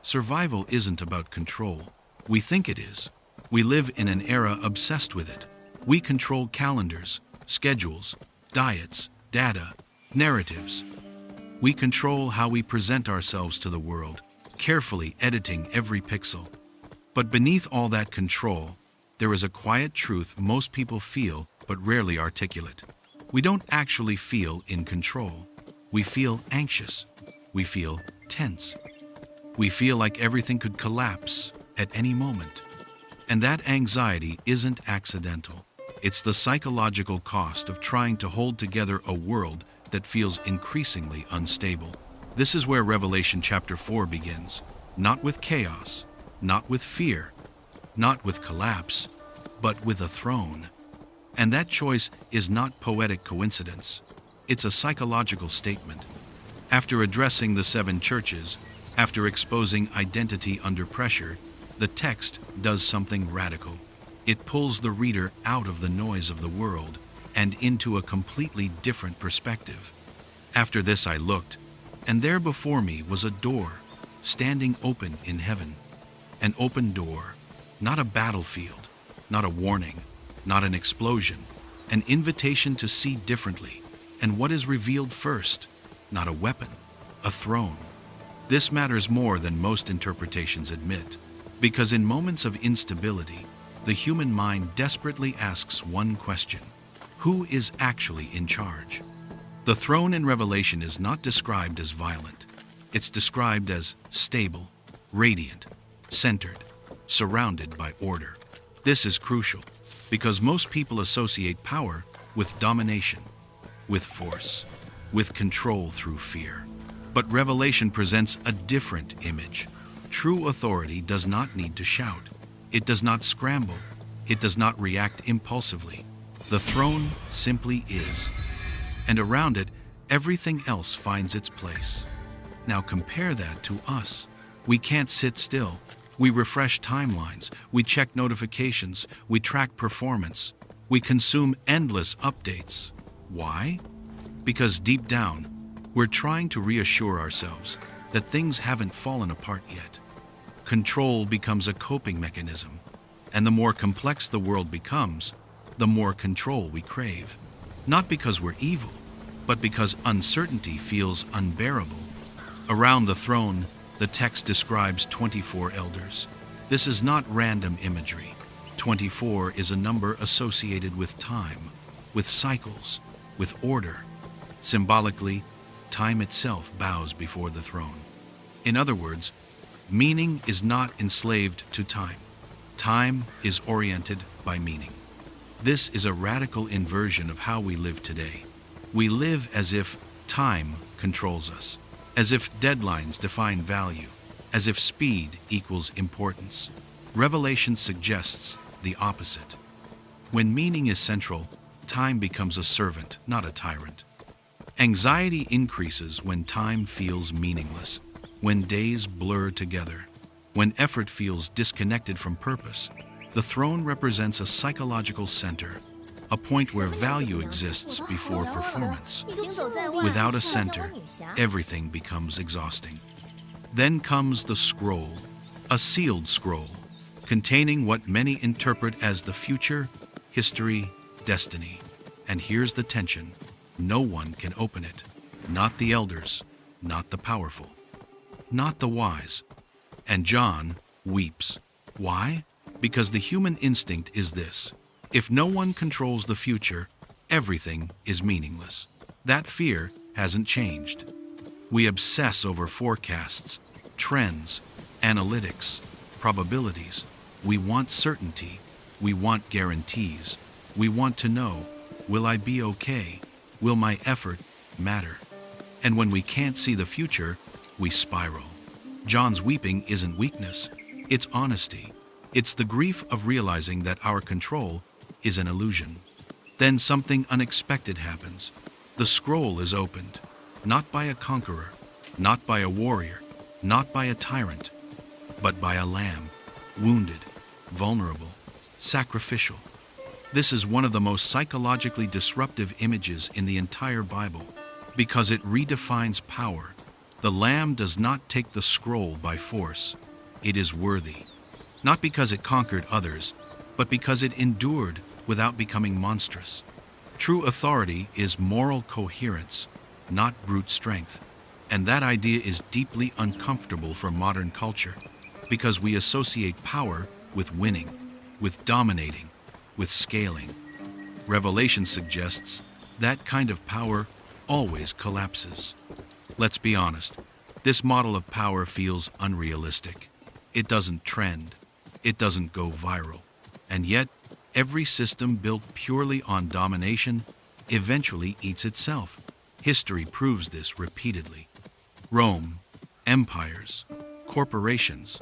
Survival isn't about control. We think it is. We live in an era obsessed with it. We control calendars, schedules, diets, data, narratives. We control how we present ourselves to the world, carefully editing every pixel. But beneath all that control, there is a quiet truth most people feel but rarely articulate. We don't actually feel in control. We feel anxious. We feel tense. We feel like everything could collapse at any moment. And that anxiety isn't accidental. It's the psychological cost of trying to hold together a world that feels increasingly unstable. This is where Revelation chapter 4 begins. Not with chaos, not with fear, not with collapse, but with a throne. And that choice is not poetic coincidence. It's a psychological statement. After addressing the 7 churches, after exposing identity under pressure, the text does something radical. It pulls the reader out of the noise of the world and into a completely different perspective. After this I looked, and there before me was a door, standing open in heaven. An open door, not a battlefield, not a warning, not an explosion, an invitation to see differently. And what is revealed first? Not a weapon, a throne. This matters more than most interpretations admit, because in moments of instability, the human mind desperately asks one question: who is actually in charge? The throne in Revelation is not described as violent. It's described as stable, radiant, centered, surrounded by order. This is crucial, because most people associate power with domination, with force, with control through fear. But Revelation presents a different image. True authority does not need to shout. It does not scramble. It does not react impulsively. The throne simply is. And around it, everything else finds its place. Now compare that to us. We can't sit still. We refresh timelines. We check notifications. We track performance. We consume endless updates. Why? Because deep down, we're trying to reassure ourselves that things haven't fallen apart yet. Control becomes a coping mechanism, and the more complex the world becomes, the more control we crave. Not because we're evil, but because uncertainty feels unbearable. Around the throne, the text describes 24 elders. This is not random imagery. 24 is a number associated with time, with cycles, with order. Symbolically, time itself bows before the throne. In other words, meaning is not enslaved to time. Time is oriented by meaning. This is a radical inversion of how we live today. We live as if time controls us, as if deadlines define value, as if speed equals importance. Revelation suggests the opposite. When meaning is central, time becomes a servant, not a tyrant. Anxiety increases when time feels meaningless, when days blur together, when effort feels disconnected from purpose. The throne represents a psychological center, a point where value exists before performance. Without a center, everything becomes exhausting. Then comes the scroll, a sealed scroll, containing what many interpret as the future, history, destiny. And here's the tension. No one can open it. Not the elders, not the powerful, not the wise. And John weeps. Why? Because the human instinct is this: if no one controls the future, everything is meaningless. That fear hasn't changed. We obsess over forecasts, trends, analytics, probabilities. We want certainty. We want guarantees. We want to know, will I be okay? Will my effort matter? And when we can't see the future, we spiral. John's weeping isn't weakness, it's honesty. It's the grief of realizing that our control is an illusion. Then something unexpected happens. The scroll is opened, not by a conqueror, not by a warrior, not by a tyrant, but by a lamb, wounded, vulnerable, sacrificial. This is one of the most psychologically disruptive images in the entire Bible, because it redefines power The Lamb does not take the scroll by force. It is worthy, not because it conquered others, but because it endured without becoming monstrous. True authority is moral coherence, not brute strength. And that idea is deeply uncomfortable for modern culture, because we associate power with winning, with dominating, with scaling. Revelation suggests that kind of power always collapses. Let's be honest, this model of power feels unrealistic. It doesn't trend. It doesn't go viral. And yet, every system built purely on domination eventually eats itself. History proves this repeatedly. Rome, empires, corporations,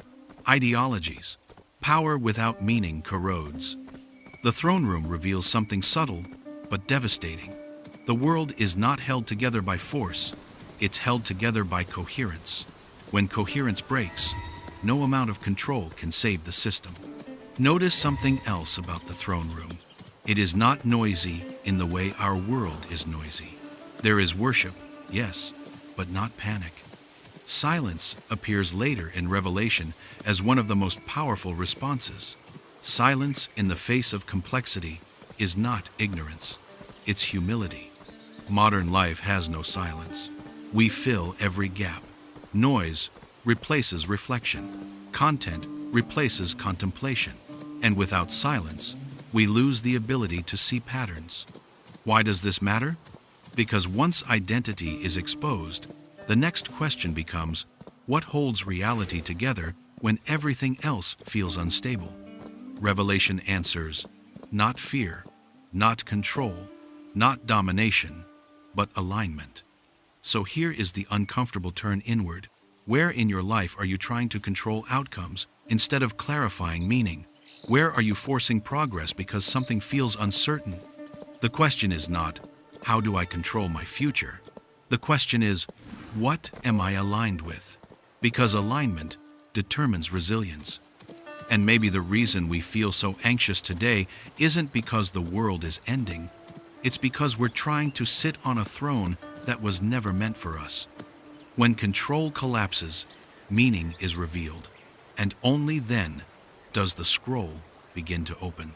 ideologies, power without meaning corrodes. The throne room reveals something subtle but devastating. The world is not held together by force, it's held together by coherence. When coherence breaks, no amount of control can save the system. Notice something else about the throne room. It is not noisy in the way our world is noisy. There is worship, yes, but not panic. Silence appears later in Revelation as one of the most powerful responses. Silence in the face of complexity is not ignorance, it's humility. Modern life has no silence. We fill every gap. Noise replaces reflection. Content replaces contemplation. And without silence, we lose the ability to see patterns. Why does this matter? Because once identity is exposed, the next question becomes, what holds reality together when everything else feels unstable? Revelation answers, not fear, not control, not domination, but alignment. So here is the uncomfortable turn inward. Where in your life are you trying to control outcomes instead of clarifying meaning? Where are you forcing progress because something feels uncertain? The question is not, how do I control my future? The question is, what am I aligned with? Because alignment determines resilience. And maybe the reason we feel so anxious today isn't because the world is ending. It's because we're trying to sit on a throne that was never meant for us. When control collapses, meaning is revealed, and only then does the scroll begin to open.